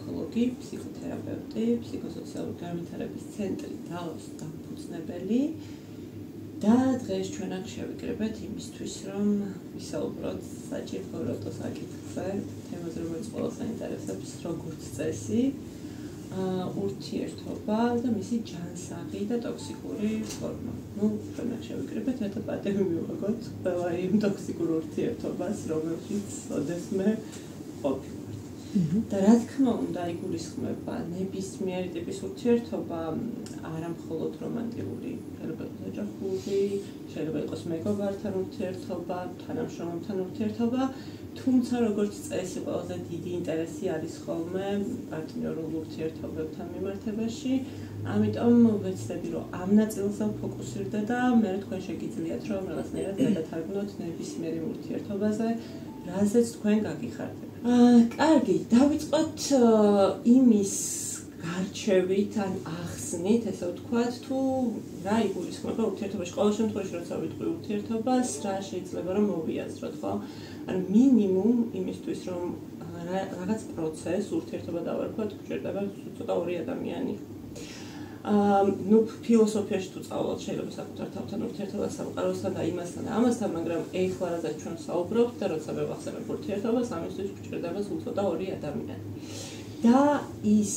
ფსიქოლოგი, ფსიქოთერაპევტი, ფსიქოსოციალური განვითარების ცენტრი DAOS დამფუძნებელი და დღეს ჩვენ აქ შევიკრიბეთ იმისთვის, რომ ვისაუბროთ საჭირო საკითხზე, თემაზე, რომელიც ყველას აინტერესებს, როგორც წესი, ურთიერთობა და მისი ჯანსაღი და ტოქსიკური ფორმა. ჩვენ აქ შევიკრიბეთ, რათა პატივი მივიღოთ ყველა იმ ტოქსიკურ ურთიერთობას, რომელშიც ოდესმე ყოფილვართ. და რა თქმა უნდა, იგულისხმება ნებისმიერი ტიპის ურთიერთობა, არა მხოლოდ რომანტიკული, შეიძლება იყოს ოჯახური, შეიძლება იყოს მეგობართან ურთიერთობა, თანამშრომელთან ურთიერთობა, თუმცა როგორც წესი, ყველაზე დიდი ინტერესი არის ხოლმე პარტნიორულ ურთიერთობებთან მიმართებაში. ამიტომ ვეცდები, რომ ამ ნაწილზე ვფოკუსირდე და მე თქვენ შეგიძლიათ, რომ რაღაცნაირად გადათარგმნოთ ნებისმიერ ურთიერთობაზე, რაზეც თქვენ გაგიხარდებათ. კარგი, დავიწყოთ იმის გარჩევით ან ახსნით, ესე ვთქვათ, თუ რა იგულისხმება ურთიერთობაში. ყოველ შემთხვევაში, როცა ვიტყვი ურთიერთობას, რა შეიძლება რომ მოვიაზროთ, ხო? ან მინიმუმ იმისთვის, რომ რაღაც პროცესს ურთიერთობა დავარქვათ, გვჭირდება ცოტა ორი ადამიანი. ფილოსოფიაში თუ წავალთ, შეიძლება საკუთარ თავთან ურთიერთობას სამყაროსთან და იმასთან და ამასთან, მაგრამ ეხლა რადგან ჩვენ საუბრობთ და როცა ვახსენებ ურთიერთობას, ამისთვის გვჭირდება სულ ცოტა ორი ადამიანი. და ის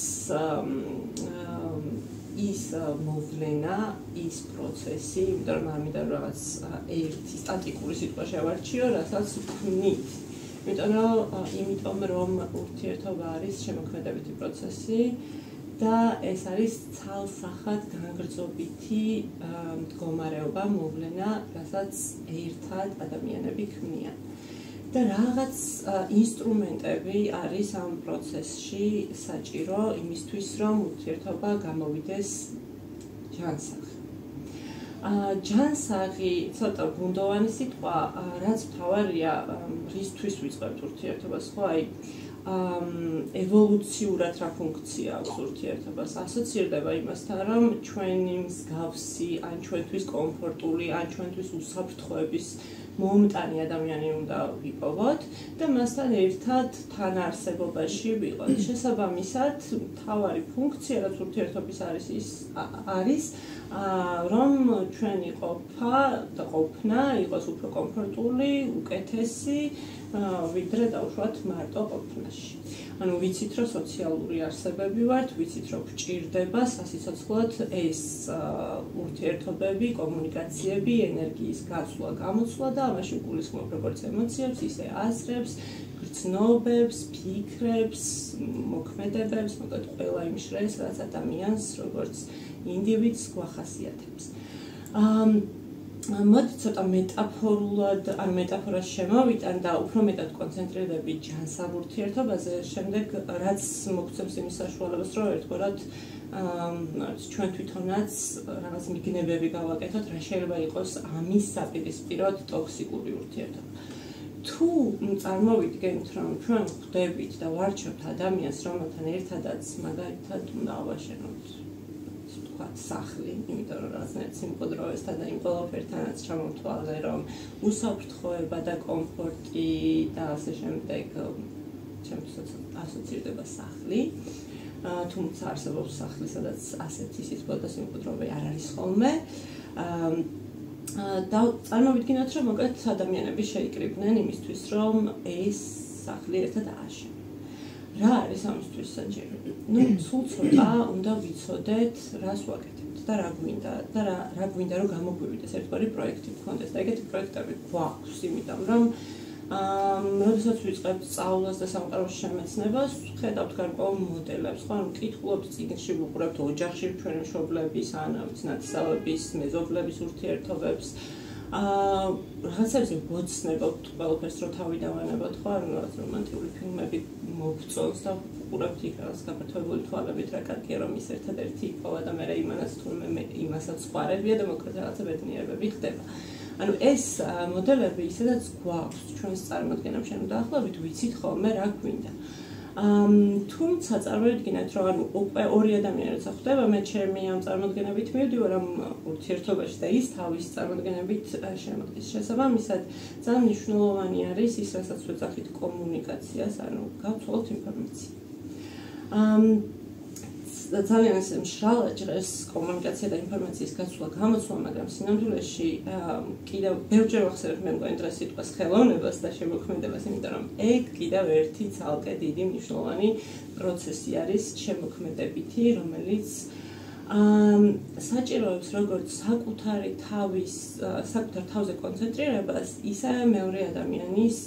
მოვლენა, ის პროცესი, იმიტომ რომ ამიტომ რაღაც ერთი სტატიკური სიტყვა შევარჩიო, რასაც ვქმნით. იმიტომ რომ ურთიერთობა არის შემოქმედებითი პროცესი და ეს არის ცალსახად განგრძობითი მდგომარეობა, მოვლენა, რასაც ერთად ადამიანები ქმნიან. და რაღაც ინსტრუმენტები არის ამ პროცესში საჭირო იმისთვის, რომ ურთიერთობა გამოვიდეს ჯანსაღი. ჯანსაღი ცოტა ბუნდოვანი სიტყვა, რაც მთავარია, რისთვის ვიწყებთ ურთიერთობას, ხო, აი ევოლუციურად რა ფუნქცია აქვს ურთიერთობას, ასოცირდება იმასთან, რომ ჩვენი მსგავსი, ან ჩვენთვის კომფორტული, ან ჩვენთვის უსაფრთხოების მომტანი ადამიანი უნდა ვიპოვოთ და მასთან ერთად თანაარსებობაში ვიყოთ. შესაბამისად, მთავარი ფუნქცია, რაც ურთიერთობის არის, რომ ჩვენი ყოფნა იყოს უფრო კომფორტული, უკეთესი, ვიდრე დავუშვათ მარტო ყოფნაში. ანუ ვიცით, რომ სოციალური არსებები ვართ, ვიცით, რომ გვჭირდება სასიცოცხლოდ ეს ურთიერთობები, კომუნიკაციები, ენერგიის გაცვლა, გამოცვლა და ამაში გულისხმობ როგორც ემოციებს, ისე აზრებს, გრძნობებს, ფიქრებს, მოქმედებებს, მოკლედ ყველა იმ შრეს, რაც ადამიანს როგორც ინდივიდს გვახასიათებს. მოდი ცოტა მეტაფორულად, ან მეტაფორას შემოვიტან და უფრო მეტად კონცენტრირდები ჯანსაღ ურთიერთობაზე, შემდეგ რაც მოგცემს იმის საშუალებას, რომ ერთგვარად ჩვენ თვითონაც რაღაც მიგნებები გავაკეთოთ, რა შეიძლება იყოს ამის საპირისპიროდ ტოქსიკური ურთიერთობა. თუ წარმოვიდგენთ, რომ ჩვენ ხვდებით და ვარჩევთ ადამიანს, რომელთან ერთადაც მაგალითად უნდა ავაშენოთ სახლი, იმიტომ რომ რაღაცნაირად სიმყუდროვესთან და იმ ყველაფერთანაც ჩამოვთვალე, რომ უსაფრთხოება და კომფორტი და ასე შემდეგ ჩემთვის ასოცირდება სახლი. თუმცა არსებობს სახლი, სადაც ასეთი სიტყვა და სიმყუდროვე არ არის ხოლმე. და წარმოვიდგინოთ, რომ მოკლედ ადამიანები შეიკრიბნენ იმისთვის, რომ ეს სახლი ერთად ააშენონ. რა არის ამისთვის საჭირო? სულ ცოტა უნდა ვიცოდეთ, რას ვაკეთებთ და რა გვინდა რომ გამოგვივიდეს ერთგვარი პროექტი გქონდეს და ეგეთი პროექტები გვაქვს, იმიტომ რომ როდესაც ვიწყებთ სწავლას და სამყაროს შემეცნებას, ხედავთ გარკვეულ მოდელებს, ხო, ანუ კითხულობთ წიგნში, ვუყურებთ ოჯახში ჩვენი მშობლების, ან ნათესავების, მეზობლების ურთიერთობებს. რაღაცებზე ვოცნებობთ ყველაფერს, რომ თავი დავანებოთ, ხო, ანუ რაღაც რომანტიკული ფილმები მოგწონს და ვუყურებთ იქ რაღაც გაფართოებული თვალებით, რა კარგია, რომ ის ერთადერთი იპოვა და მე იმანაც თურმე იმასაც ხვარებია და მოკლედ რაღაცა ბედნიერებები ხდება. ანუ ეს მოდელები ისედაც გვაქვს ჩვენს წარმოდგენებში, ანუ დაახლოებით ვიცით ხოლმე რა გვინდა. თუმცა წარმოვიდგინეთ, რომ ანუ უკვე ორი ადამიანი როცა ხვდება, მე ჩემი ამ წარმოდგენებით მივდივარ ამ ურთიერთობაში და ის თავის წარმოდგენებით შემოდის. შესაბამისად, ძალიან მნიშვნელოვანი არის ის, რასაც ვეძახით კომუნიკაციას, ანუ გავცვალოთ ინფორმაცია. ძალიან ისე მშრალად ჟღერს კომუნიკაცია და ინფორმაციის გაცვლა გამოცვლა, მაგრამ სინამდვილეში კიდევ ბევრჯერ ვახსენებ მე მგონი დღეს სიტყვას ხელოვნებას და შემოქმედებას, იმიტომ რომ ეგ კიდევ ერთი ცალკე დიდი მნიშვნელოვანი პროცესი არის შემოქმედებითი, რომელიც საჭიროებს როგორც საკუთარ თავზე კონცენტრირებას, ისე მეორე ადამიანის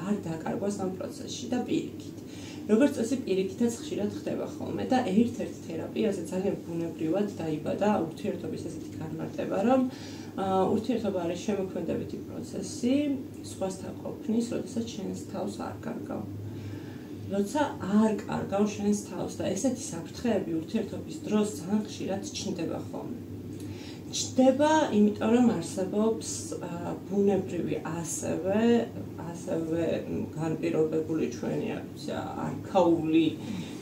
არ დაკარგვას ამ პროცესში და პირიქით. როგორც წესი პირიქითაც ხშირად ხდება ხოლმე და ერთ-ერთ თერაპიაზე ძალიან ბუნებრივად დაიბადა ურთიერთობის ესეთი განმარტება, რომ ურთიერთობა არის შემოქმედებითი პროცესი, სხვასთან ყოფნის, როდესაც შენს თავს არ კარგავ. როცა არ კარგავ შენს თავს და ესეთი საფრთხეები ურთიერთობის დროს ძალიან ხშირად ჩნდება ხოლმე. ჩნდება, იმიტომ რომ არსებობს ბუნებრივი ასევე განპირობებული ჩვენი არქაული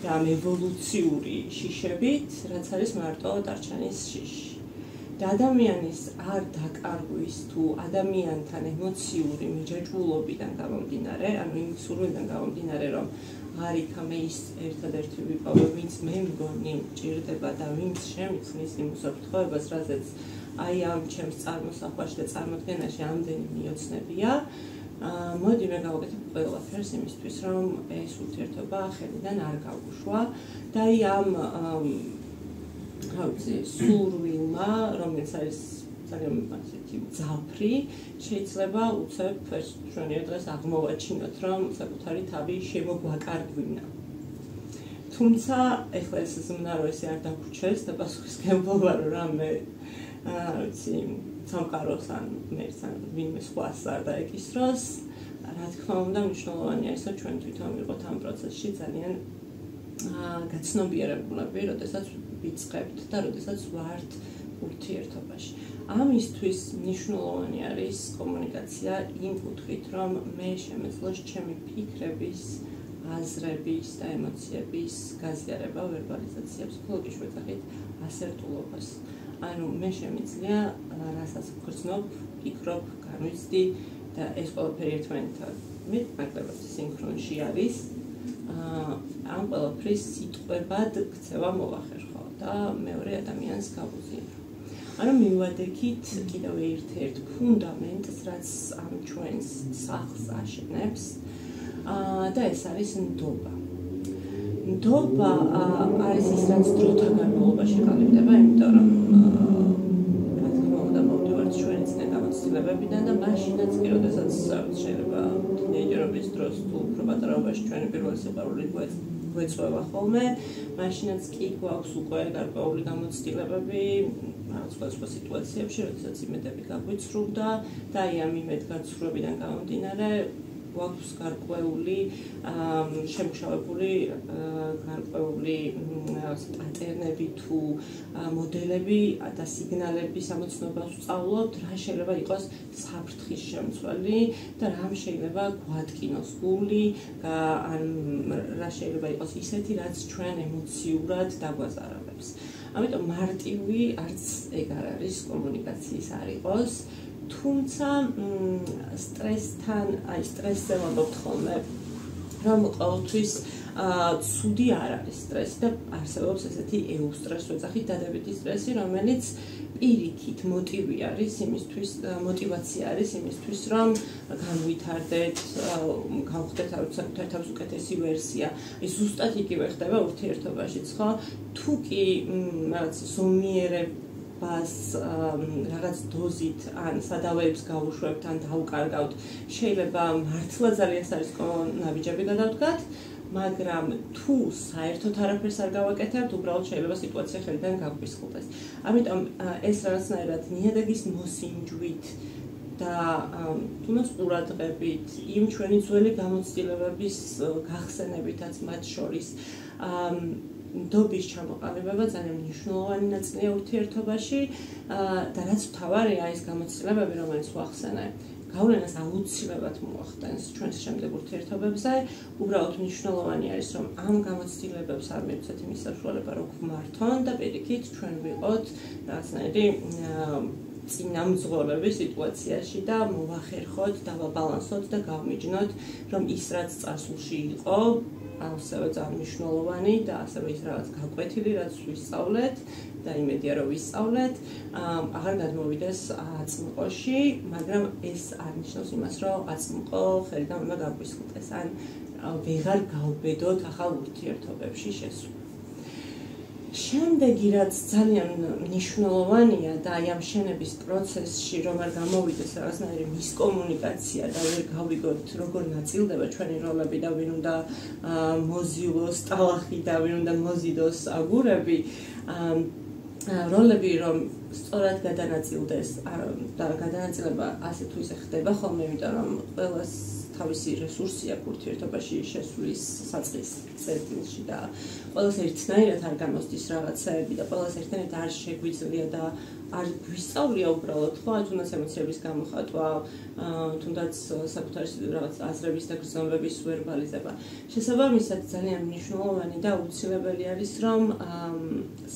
და ევოლუციური შიშებით, რაც არის მარტო დარჩენის შიში. და ადამიანის არ დაკარგვის თუ ადამიანთან ემოციური მიჯაჭვულობიდან გამომდინარე, ანუ იმ სურვილიდან გამომდინარე, რომ არ იქამე ის ერთადერთი ვიპოვე, ვინც მე მგონი მჭირდება და ვინც შემიცნის იმ უსაფრთხოებას, რაზეც აი ამ ჩემს წარმოსახვაში და წარმოდგენაში ამდენი მიოცნებია. მოდი მე გავაკეთებ ყველაფერს იმისთვის, რომ ეს ურთიერთობა ხელიდან არ გავუშვა და აი ამ სურვილმა, რომელიც არის ძალიან ასეთი ძაფრი, შეიძლება უცებ ჩვენი დღეს აღმოვაჩინოთ, რომ საკუთარი თავი შემოგვაკარგვინა. თუმცა ეხლა ეს ზმნა რო ესე არ დაგვრჩეს და პასუხისმგებლობა რომ რამე სამყაროს ან მერც ან ვინმე სხვას არ დაეკისროს, რა თქმა უნდა მნიშვნელოვანია ის, რომ ჩვენ თვითონ ვიყოთ ამ პროცესში ძალიან გაცნობიერებულები, როდესაც ვიწყებთ და როდესაც ვართ ურთიერთობაში. ამისთვის მნიშვნელოვანი არის კომუნიკაცია იმ კუთხით, რომ მე შემეძლოს ჩემი ფიქრების, აზრების და ემოციების გაზიარება, ვერბალიზაცია, ფსიქოლოგიის მეცახით ასერტულობას. ანუ მე შემიძლია რასაც ვგრძნობ, ვფიქრობ, განვიცდი და ეს ყველაფერი ერთმანეთთან მეტნაკლებად სინქრონში არის. ამ ყველაფრის სიტყვებად ქცევა მოვახერხო და მეორე ადამიანს გავუზიარო. ანუ მივადექით კიდევ ერთ ფუნდამენტს, რაც ამ ჩვენს სახლს აშენებს და ეს არის ნდობა. ნდობა არის ის, რაც დროთა განმავლობაში ყალიბდება, იმიტომ რომ რა თქმა უნდა მოვდივართ ჩვენი წინა გამოცდილებებიდან და მაშინაც კი, როდესაც შეიძლება თინეიჯერობის დროს თუ უფრო პატარაობაში ჩვენი პირველი სიყვარული გვეწვევა ხოლმე, მაშინაც კი გვაქვს უკვე გარკვეული გამოცდილებები სხვადასხვა სიტუაციებში, როდესაც იმედები გაგვიცრუვდა და აი ამ იმედგაცრუვებიდან გამომდინარე გვაქვს გარკვეული შემუშავებული გარკვეული პატერნები თუ მოდელები და სიგნალების ამოცნობას ვსწავლობთ, რა შეიძლება იყოს საფრთხის შემცველი და რა შეიძლება გვადგინოს გული, ან რა შეიძლება იყოს ისეთი, რაც ჩვენ ემოციურად დაგვაზარალებს. ამიტომ მარტივი არც ეგ არ არის კომუნიკაციის არ იყოს. თუმცა სტრესზე ვამბობთ ხოლმე, რომ ყოველთვის ცუდი არ არის სტრესი და არსებობს ესეთი ეუსტრესი, ვეძახით დადებითი სტრესი, რომელიც პირიქით მოტივი არის იმისთვის, მოტივაცია არის იმისთვის, რომ განვითარდეთ, გავხდეთ საკუთარ თავს უკეთესი ვერსია. ის ზუსტად იგივე ხდება ურთიერთობაშიც, ხო? თუ კი რაღაც რაღაც დოზით ან სადავეებს გავუშვებთ ან დავუკარგავთ, შეიძლება მართლა ძალიან სარისკო ნაბიჯები გადავდგათ, მაგრამ თუ საერთოდ არაფერს არ გავაკეთებთ, უბრალოდ შეიძლება სიტუაცია ხელიდან გაგვისხლდეს. ამიტომ ეს რაღაცნაირად ნიადაგის მოსინჯვით და თუნდაც ყურადღებით, იმ ჩვენი ძველი გამოცდილებების გახსენებითაც მათ შორის ნდობის ჩამოყალიბება ძალიან მნიშვნელოვანი ნაწილია ურთიერთობაში და რაც მთავარია ის გამოცდილებები, რომელიც ვახსენე, გავლენას აუცილებლად მოახდენს ჩვენს შემდეგ ურთიერთობებზე. უბრალოდ მნიშვნელოვანი არის, რომ ამ გამოცდილებებს არ მივცეთ იმის საშუალება, რომ გვმართონ და პირიქით ჩვენ ვიყოთ რაღაცნაირი წინამძღოლები სიტუაციაში და მოვახერხოთ, დავაბალანსოთ და გავმიჯნოთ, რომ ის რაც წარსულში იყო ასევე ძალიან მნიშვნელოვანი და ასევე ის რაღაც გაკვეთილი, რაც ვისწავლეთ და იმედია რომ ვისწავლეთ, აღარ გადმოვიდეს აწმყოში, მაგრამ ეს არ ნიშნავს იმას, რომ აწმყო ხელიდან უნდა გაგვისხლტეს, ან ვეღარ გავბედოთ ახალ ურთიერთობებში შესვლა. შემდეგი რაც ძალიან მნიშვნელოვანია და აი ამ შენების პროცესში რომ არ გამოვიდეს რაღაცნაირი მისკომუნიკაცია და ვერ გავიგოთ როგორ ნაწილდება ჩვენი როლები და ვინ უნდა მოზიულოს ტალახი და ვინ უნდა მოზიდოს აგურები, როლები რომ სწორად გადანაწილდეს და გადანაწილება ასე თუ ისე ხდება ხოლმე, იმიტომ რომ ყველას თავისი რესურსი აქვს ურთიერთობაში შესვლის საწყის წერტილში და ყველას ერთნაირად არ გამოსდის რაღაცეები და ყველას ერთნაირად არ შეგვიძლია და არ გვისწავლია უბრალოდ ხო, თუნდაც ემოციების გამოხატვა, თუნდაც საკუთარი რაღაც აზრების და გრძნობების ვერბალიზება. შესაბამისად ძალიან მნიშვნელოვანი და აუცილებელი არის რომ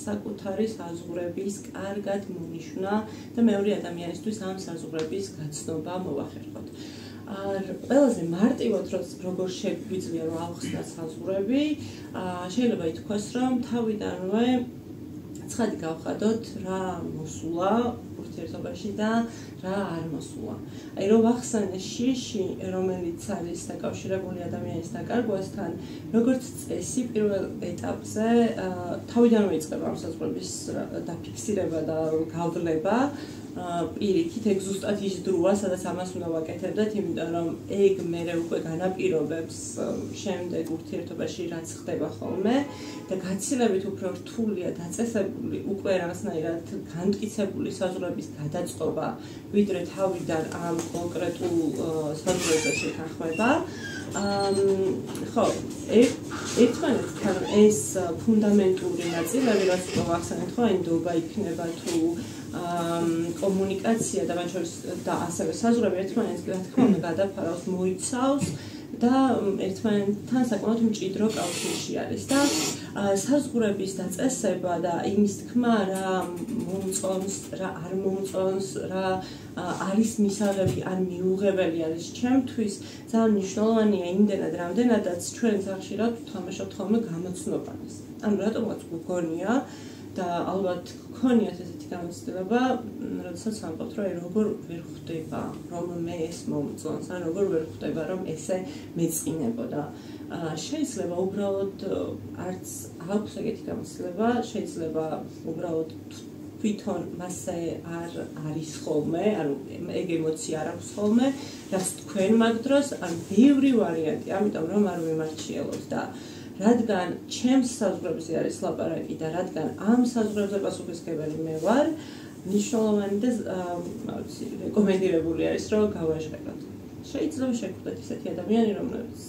საკუთარი საზღვრების კარგად მონიშნა და მეორე ადამიანისთვის ამ საზღვრების გაცნობა მოვახერხოთ. ყველაზე მარტივად როგორ შეგვიძლია რომ ავხსნათ საზღვრები, შეიძლება ითქვას რომ თავიდანვე ცხადი გავხადოთ რა მოსულა ურთიერთობაში და რა არ მოსულა. აი რომ ვახსენე შიში, რომელიც არის დაკავშირებული ადამიანის დაკარგვასთან, როგორც წესი პირველ ეტაპზე თავიდანვე იწყება ამ საზღვრების დაფიქსირება და გავდლება. პირიქით, ეგ ზუსტად ის დროა, სადაც ამას უნდა ვაკეთებდეთ, იმიტომ რომ ეგ მერე უკვე განაპირობებს შემდეგ ურთიერთობაში რაც ხდება ხოლმე და გაცილებით უფრო რთულია დაწესებული უკვე რაღაცნაირად განმტკიცებული საზღვრების გადაწყობა, ვიდრე თავიდან ამ კონკრეტულ საზღვრებზე შეთანხმება. ხო, ერთმანეთთან ეს ფუნდამენტური ნაწილები, რაც ვახსენეთ, ხო, ინდობა იქნება თუ კომუნიკაცია და მათ შორის და ასევე საზღვრები ერთმანეთს რა თქმა უნდა გადაფარავს, მოიცავს და ერთმანეთთან საკმაოდ მჭიდრო კავშირში არის და საზღვრების დაწესება და იმის თქმა რა მომწონს, რა არ მომწონს, რა არის მისაღები ან მიუღებელი არის ჩემთვის ძალიან მნიშვნელოვანია იმდენად, რამდენადაც ჩვენ ხშირად ვთამაშობთ ხოლმე გამოცნობას. ანუ რატომაც გგონია და ალბათ გქონიათ ესეთი გამოცდილება, როდესაც ამბობთ, რომ როგორ ვერ ხვდება, რომ მე ეს მომწონს, ან როგორ ვერ ხვდება, რომ ესე მეწყინებოდა. შეიძლება უბრალოდ არც აქვს ეგეთი გამოცდილება, შეიძლება უბრალოდ თვითონ მასე არ არის ხოლმე, ანუ ეგ ემოცია არ აქვს ხოლმე, რაც თქვენ მაგ დროს, ან ბევრი ვარიანტი, ამიტომ რომ არ ვიმარჩიელოთ და რადგან ჩემს საზღვრებზე არის ლაპარაკი და რადგან ამ საზღვრებზე პასუხისმგებელი მე ვარ, მნიშვნელოვანი და რეკომენდირებული არის, რომ გავაჟღეროთ. შეიძლება შეგხვდეთ ისეთი ადამიანი, რომლებიც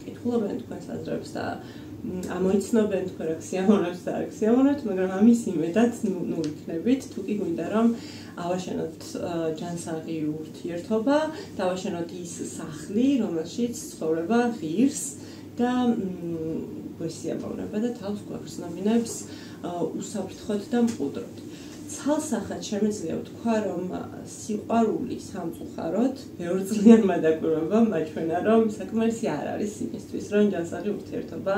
კითხულობენ თქვენს აზრებს და ამოიცნობენ თქვენ რა ქსიამოვნებთ და არ ქსიამოვნებთ, მაგრამ ამის იმედად ნუ იქნებით, თუ კი გვინდა რომ ავაშენოთ ჯანსაღი ურთიერთობა და ავაშენოთ ის სახლი, რომელშიც ცხოვრება ღირს და გვესიამოვნება და თავს გვაგრძნობინებს უსაფრთხოდ და მყუდროდ. ცალსახად შემიძლია ვთქვა, რომ სიყვარული სამწუხაროდ ბევრწლიანმა დაკვირვებამ მაჩვენა, რომ საკმარისი არ არის იმისთვის, რომ ჯანსაღი ურთიერთობა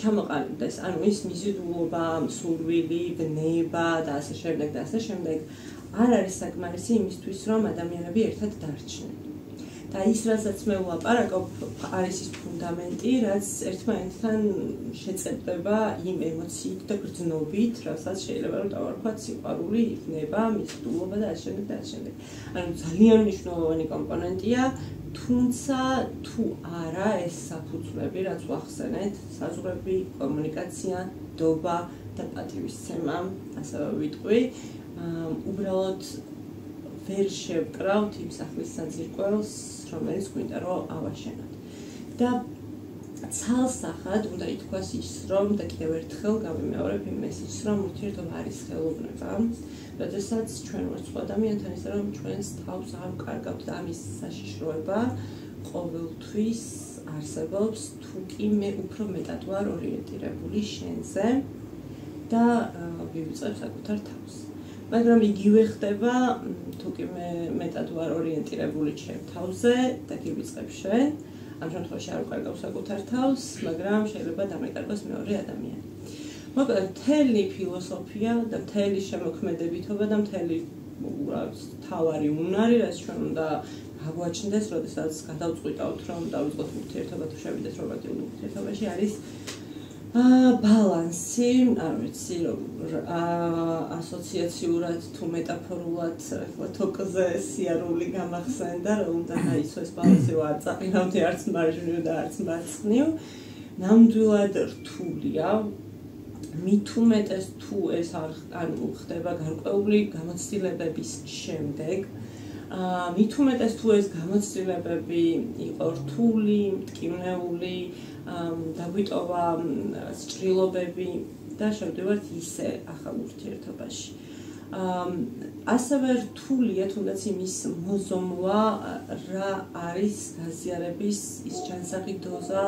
ჩამოყალიბდეს. ანუ ის მიზიდულობა, სურვილი, ბნება და ასე შემდეგ და ასე შემდეგ არ არის საკმარისი იმისთვის, რომ ადამიანები ერთად დარჩნენ. და ის, რასაც მე ვლაპარაკობ, არის ის ფუნდამენტი, რაც ერთმანეთთან შეწებდება იმ ემოციით და გრძნობით, რასაც შეიძლება რომ დავარქვათ სიყვარული, ბნება, მიზიდულობა და ასე შემდეგ და ასე შემდეგ. ანუ ძალიან მნიშვნელოვანი კომპონენტია, თუმცა თუ არა ეს საფუძვლები, რაც ვახსენეთ, საზღვრები, კომუნიკაცია, ნდობა და პატივისცემა, ასევე ვიტყვი, უბრალოდ ვერ შევკრავთ იმ სახლის საძირკველს, რომელიც გვინდა რომ ავაშენოთ. და ცალსახად უნდა ითქვას ის, რომ და კიდევ ერთხელ გავიმეორებ იმ მესიჯს, რომ ურთიერთობა არის ხელოვნება, როდესაც ჩვენ ვართ სხვა ადამიანთან, ისე რომ ჩვენს თავს არ ვკარგავთ და ამის საშიშროება ყოველთვის არსებობს, თუ კი მე უფრო მეტად ვარ ორიენტირებული შენზე და ვივიწყებ საკუთარ თავს. მაგრამ იგივე ხდება, თუ კი მე მეტად ვარ ორიენტირებული ჩემ თავზე და გივიწყებ შენ, ამ შემთხვევაში არ უკარგავს საკუთარ თავს, მაგრამ შეიძლება დამეკარგოს მეორე ადამიანი. მოკლედ, მთელი ფილოსოფია და მთელი შემოქმედებითობა და მთელი თავარი უნარი, რაც ჩვენ უნდა აღვაჩნდეს, როდესაც გადავწყვიტავთ, რომ დავიწყოთ ურთიერთობა თუ შევიდეთ რომანტიკულ ურთიერთობაში, არის ბალანსი, არ ვიცი, ასოციაციურად თუ მეტაფორულად, ახლა თოკზე სიარული გამახსენდა, რომ უნდა გაიცვეს ბალანსი, რომ არ წაყინავდე არც მარჯვნივ და არც მარცხნივ. ნამდვილად რთულია. მით უმეტეს თუ ეს არ ხდება გარკვეული გამოცდილებების შემდეგ, მით უმეტეს თუ ეს გამოცდილებები იყო რთული, მტკივნეული, დაგვიტოვა სჭრილობები და შევდივართ ისე ახალ ურთიერთობაში. ასევე რთულია თუნდაც იმის მოზომვა, რა არის გაზიარების ის ჯანსაღი დოზა,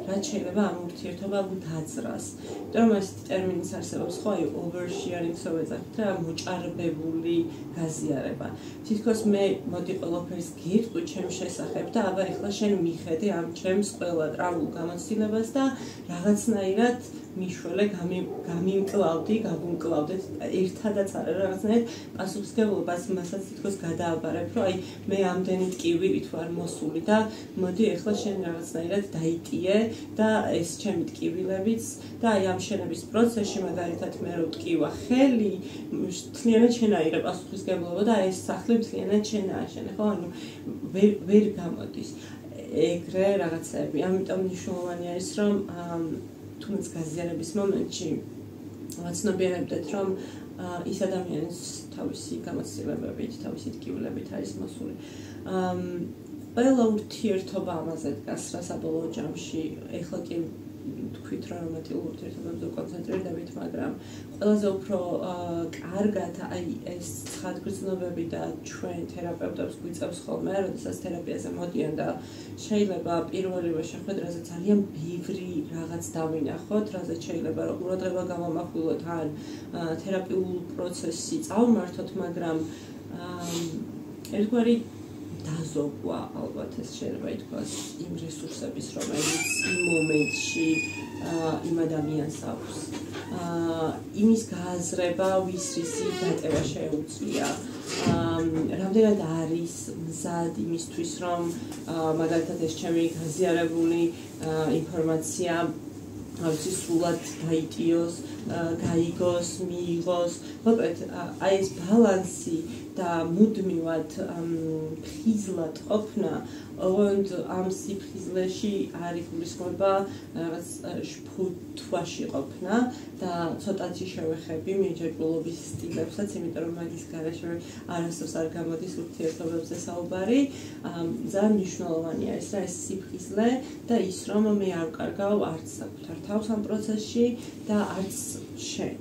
რაც შეიძლება ამ ურთიერთობა დაძრას. იმიტომ რომ ეს ტერმინიც არსებობს, ხო, აი oversharing-ს ვეძახით რა, მოჭარბებული გაზიარება. თითქოს მე მოდი ყველაფერს გიტყვი ჩემს შესახებ და აბა ეხლა შენ მიხედე ამ ჩემს ყველა ტრავულ გამოცდილებას და რაღაცნაირად მიშველე გამიმკლავდი, გაგუმკლავდეთ ერთადაც არა რაღაცნაირად პასუხისმგებლობას მასაც თითქოს გადააბარებ, რომ აი მე ამდენი ტკივილით ვარ მოსული და მოდი ეხლა შენ რაღაცნაირად დაიტიე და ეს ჩემი ტკივილებიც და აი ამ შენების პროცესში მაგალითად მე რო ტკივა ხელი, მთლიანად შენაირა პასუხისმგებლობა და ეს სახლი მთლიანად შენააშენე, ხო? ანუ ვერ გამოდის ეგრე რაღაცები. ამიტომ მნიშვნელოვანი არის რომ თუნდაც გაზიარების მომენტში ვაცნობიერებდეთ, რომ ის ადამიანის თავისი გამოცდილებებით, თავისი ტკივილებით არის მოსული. ყველა ურთიერთობა ამაზე დგას რა საბოლოო ჯამში. ეხლა კი თქვით რომ რომანტიკულ ურთიერთობებზე კონცენტრირდებით, მაგრამ ყველაზე უფრო კარგად აი ეს ცხადგრძნობები და ჩვენ თერაპევტებს გვიწევს ხოლმე, როდესაც თერაპიაზე მოდიან და შეიძლება პირველივე შეხვედრაზე ძალიან ბევრი რაღაც დავინახოთ, რაზეც შეიძლება რომ ყურადღება გამომახვილოთ ან თერაპიულ პროცესი წავმართოთ, მაგრამ ერთგვარი დაზოგვა ალბათ ეს შეიძლება ითქვას იმ რესურსების, რომელიც იმ მომენტში იმ ადამიანს აქვს. იმის გააზრება, ვის რისი დატევა შეუძლია. რამდენად არის მზად იმისთვის, რომ მაგალითად ეს ჩემი გაზიარებული ინფორმაცია ავიცი სრულად დაიტიოს, გაიგოს, მიიღოს. მოკლედ, აი ეს ბალანსი და მუდმივად ფხიზლად ყოფნა, ოღონდ ამ სიფხიზლეში არ იგულისხმება რაღაც შფუთვაში ყოფნა და ცოტათი შევეხები მიჯაჭვულობის სტილებსაც, იმიტომ რომ მაგის გარეშე არასდროს არ გამოდის ურთიერთობებზე საუბარი. ძალიან მნიშვნელოვანი არის რა ეს სიფხიზლე და ის რომ მე არ ვკარგავ არც საკუთარ თავს ამ პროცესში და არც შენ.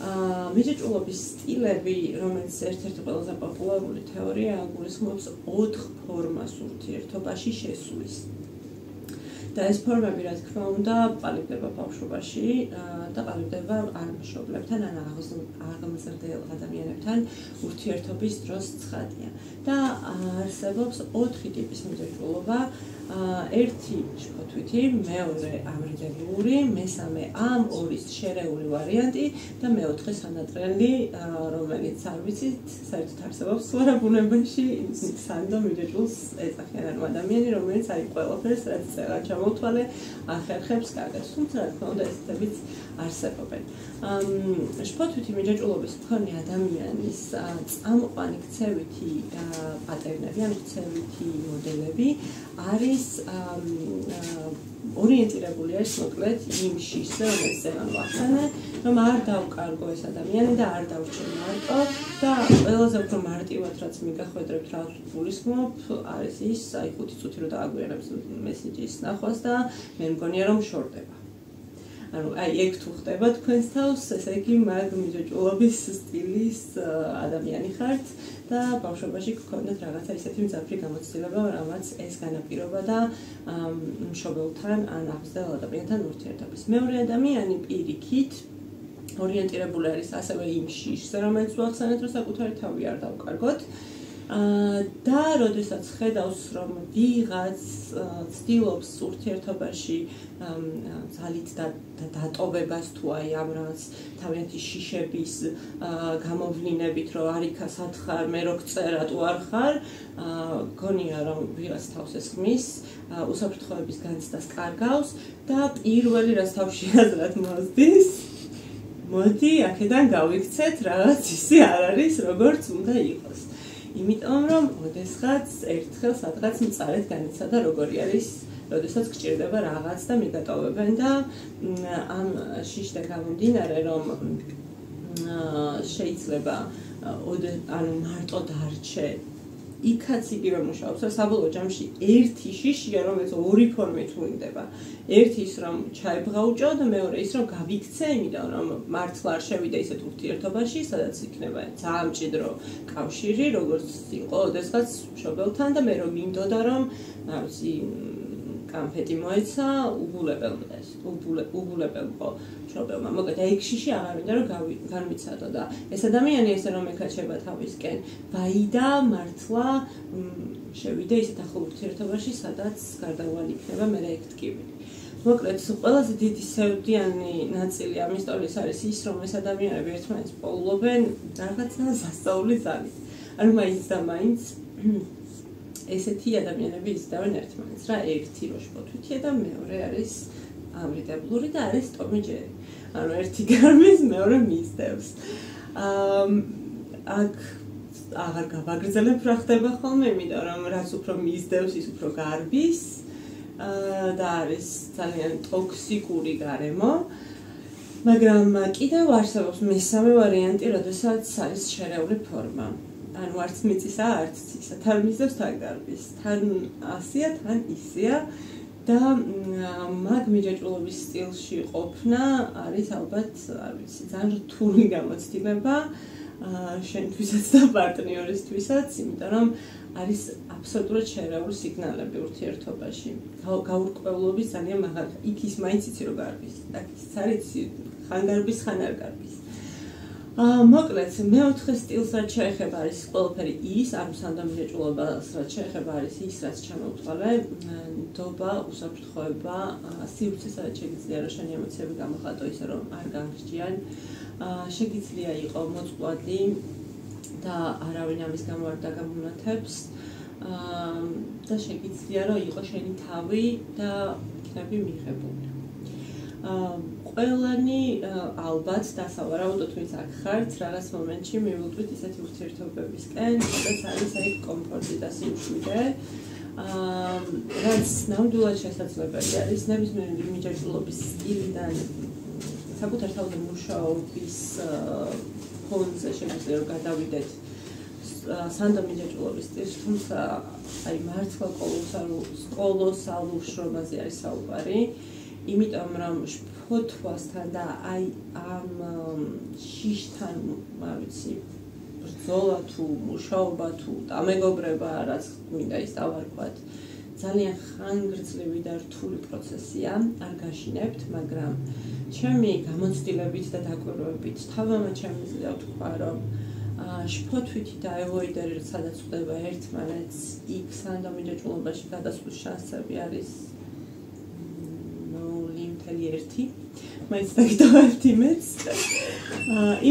მიჯაჭვულობის სტილები, რომელიც ერთ-ერთი ყველაზე პოპულარული თეორია, გულისხმობს 4 ფორმას ურთიერთობაში შესulis. და ეს ფორმები, რა თქმა უნდა, ყალიბდება ბავშვობაში და ყალიბდება არამშობლებთან ან აღმზრდელ ადამიანებთან ურთიერთობის დროს ცხადია. და არსებობს 4 ტიპის მიჯაჭვულობა. ერთი შფოთვითი, მეორე ამრიდებლური, მესამე ამ ორის შერეული ვარიანტი და მეოთხე სანატრელი, რომელიც არ ვიცით, საერთოდ არსებობს თუ არა ბუნებაში, სანდო მიჯაჭვულს ეძახიან ანუ ადამიანი, რომელიც აი ყველაფერს რაც წერა ჩამოთვალე, ახერხებს კარგად, თუმცა რა თქმა უნდა ესეთებიც არსებობენ. შფოთვითი მიჯაჭვულობის მქონე ადამიანის წამყვანი ქცევითი პატერნები, ან ქცევითი მოდელები არის ორიენტირებული არის მოკლედ იმ შიშზე, რომელიც ზემან ვახსენე, რომ არ დავკარგო ეს ადამიანი და არ დავრჩენ მარტო და ყველაზე უფრო მარტივად რაც მიგახვედრებთ, რა გულისხმობ, არის ის, აი 5 წუთი რო დააგვიანებს მესიჯის ნახვას და მე მგონია რომ შორდება. ანუ აი ეგ თუ ხდება თქვენს თავს, ესე იგი მაგ მიჯაჭვულობის სტილის ადამიანი ხართ და ბავშვობაში გქონდათ რაღაცა ისეთი მძაფრი გამოცდილება, რამაც ეს განაპირობა და მშობელთან ან აღმზრდელ ადამიანთან ურთიერთობის. მეორე ადამიანი პირიქით ორიენტირებული არის ასევე იმ შიშზე, რომელიც ვახსენეთ, რომ საკუთარი თავი არ დავკარგოთ. და როდესაც ხედავს, რომ ვიღაც ცდილობს ურთიერთობაში ძალით დატოვებას თუ აი ამ რაღაც თავიანთი შიშების გამოვლინებით, რომ არიქა სათხარ, მე რო გწერა თუ არ ხარ, გონია რომ ვიღაც თავს ესხმის, უსაფრთხოების განცდას კარგავს და პირველი რაც თავში აზრად მოსდის, მოდი აქედან გავიქცეთ, რაღაც ისე არ არის, როგორც უნდა იყოს. იმიტომ რომ ოდესღაც ერთხელ სადღაც მწარედ განიცადა როგორი არის, როდესაც გჭირდება რაღაც და მიგატოვებენ და ამ შიშთან გამომდინარე რომ შეიძლება ანუ მარტო დარჩე იქაც იგივე მუშაობს, რომ საბოლოო ჯამში ერთი შიშია, რომელიც ორი ფორმით ვრინდება. ერთი ის რომ ჩაებღაუჭო და მეორე ის რომ გავიქცე, იმიტომ რომ მართლა არ შევიდე ისეთ ურთიერთობაში, სადაც იქნება ძალიან მჭიდრო კავშირი, როგორც იყო ოდესღაც მშობელთან და მე რომ მინდოდა რომ არ ვიცი კამფეტი მოეცა უგულებელყო მშობელმა. მოკლედ აი შიში აღარ მინდა რომ განვიცადო და ეს ადამიანი ესე რომ ეკაჩება თავისკენ, ვაიდა მართლა შევიდე ისეთ ახლო ურთიერთობაში, სადაც გარდაუვალი იქნება მე რა ეკტკივი. მოკლედ ყველაზე დიდი სევდიანი ნაწილი ამ ისტორიის არის ის, რომ ეს ადამიანები ერთმანეთს პოულობენ რაღაცა სასწაული ძალით. ანუ მაინც და მაინც ესეთი ადამიანები იზიდავენ ერთმანეთს რა, ერთი როშპოთვითია და მეორე არის ამრიდებლური და არის ტომი ჯერი. ანუ ერთი გარბის, მეორე მისდევს. აქ აღარ გავაგრძელებ რა ხდება ხოლმე, იმიტომ რომ რაც უფრო მისდევს, ის უფრო გარბის და არის ძალიან ტოქსიკური გარემო. მაგრამ კიდევ არსებობს მესამე ვარიანტი, როდესაც არის შერეული ფორმა. ანუ არც მიწისა, არც ცისა, თან მისდევს, თან გარბის, თან ასია, თან ისია და მაგ მიჯაჭვულობის სტილში ყოფნა არის ალბათ, არ ვიცი, ძალიან რთული გამოცდილება შენთვისაც და პარტნიორისთვისაც, იმიტომ რომ არის აბსოლუტურად შერეული სიგნალები ურთიერთობაში. გაურკვევლობის ძალიან მაღალი. იქ ის მაინც იცი რომ გარბის, აქ ის არ იცი, ხან გარბის, ხან არ გარბის. მოკლედ, მეოთხე სტილს რაც შეეხება არის ყველაფერი ის, ანუ სანდომიჯაჭვულობას რაც შეეხება არის ის, რაც ჩამოვთვალე, ნდობა, უსაფრთხოება, სივრცე, სადაც შეგიძლია რომ შენი ემოციები გამოხატო ისე რომ არ განგრჯიან, შეგიძლია იყო მოწყვლადი და არავინ ამის გამო არ დაგამონათებს და შეგიძლია რომ იყო შენი თავი და იქნები მიღებული. ყველანი ალბათ დასავარაუდოთ ვინც აქ ხართ, რაღაც მომენტში მივუწვით ისეთი ურთიერთობებისკენ, სადაც არის აი კომფორტი და სიმშვიდე. რაც ნამდვილად შესაძლებელი არის ნებისმიერი მიჯაჭვულობის სტილიდან საკუთარ თავზე მუშაობის ფონზე შეგვიძლია რომ გადავიდეთ სანდომიჯაჭვულობის სტილში, თუმცა აი მართლა კოლოსალურ შრომაზე არის საუბარი, იმიტომ რომ შფოთვასთან და აი ამ შიშთან, არ ვიცი, ბრძოლა თუ მუშაობა თუ დამეგობრება, რაც მინდა ის დავარქვათ, ძალიან ხანგრძლივი და რთული პროცესია, არ გაშინებთ, მაგრამ ჩემი გამოცდილებით და დაკვირვებით თავმამა შემიძლია ვთქვა, რომ შფოთვითი და ევოიდერი, სადაც ხდება ერთმანეთს, იქ სანდომიჯაჭვულობაში გადასვლის შანსები არის 0.1. მაინც დაგიტოვებთ იმედს.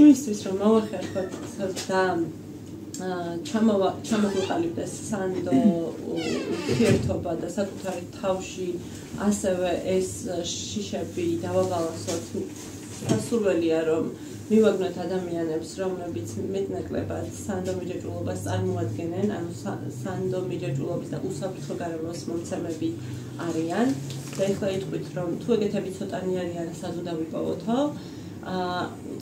იმისთვის რომ მოვახერხოთ და ჩამოგვიყალიბდეს სანდო ურთიერთობა და საკუთარი თავში ასევე ეს შიშები დავაბალანსოთ. სასურველია რომ მივაგნოთ ადამიანებს, რომლებიც მეტნაკლებად სანდომიჯაჭვულობას წარმოადგენენ, ანუ სანდომიჯაჭვულობის და უსაფრთხო გარემოს მომცემები არიან. და ეხლა იტყვით რომ თუ ეგეთები ცოტანი არიან, სადო დავიპოვოთო,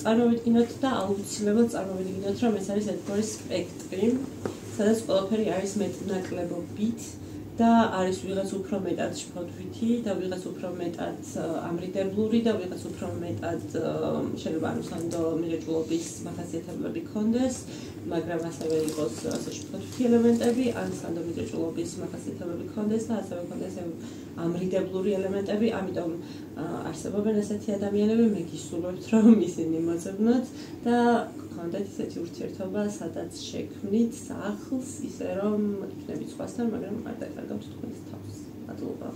წარმოვიდგინოთ და აუცილებლად წარმოვიდგინოთ, რომ ეს არის ერთგვარი სპექტრი, სადაც ყველაფერი არის მეტნაკლებობით და არის ვიღაც უფრო მეტად შფოთვითი და ვიღაც უფრო მეტად ამრიდებლური და ვიღაც უფრო მეტად შეიძლება ანუ სანდომიჯაჭვულობის მახასიათებლები ქონდეს, მაგრამ ასევე იყოს ასე შფოთვითი ელემენტები, ან სანდომიჯაჭვულობის მახასიათებლები ქონდეს და ასევე ქონდეს ამრიდებლური ელემენტები, ამიტომ არსებობენ ესეთი ადამიანები, მე გისურვებთ, რომ ისინი მოძებნოთ და გქონდეთ ისეთი ურთიერთობა, სადაც შექმნით სახლს, ისე რომ იქნებით სხვასთან, მაგრამ არ დაკარგავთ თქვენს თავს. მადლობა.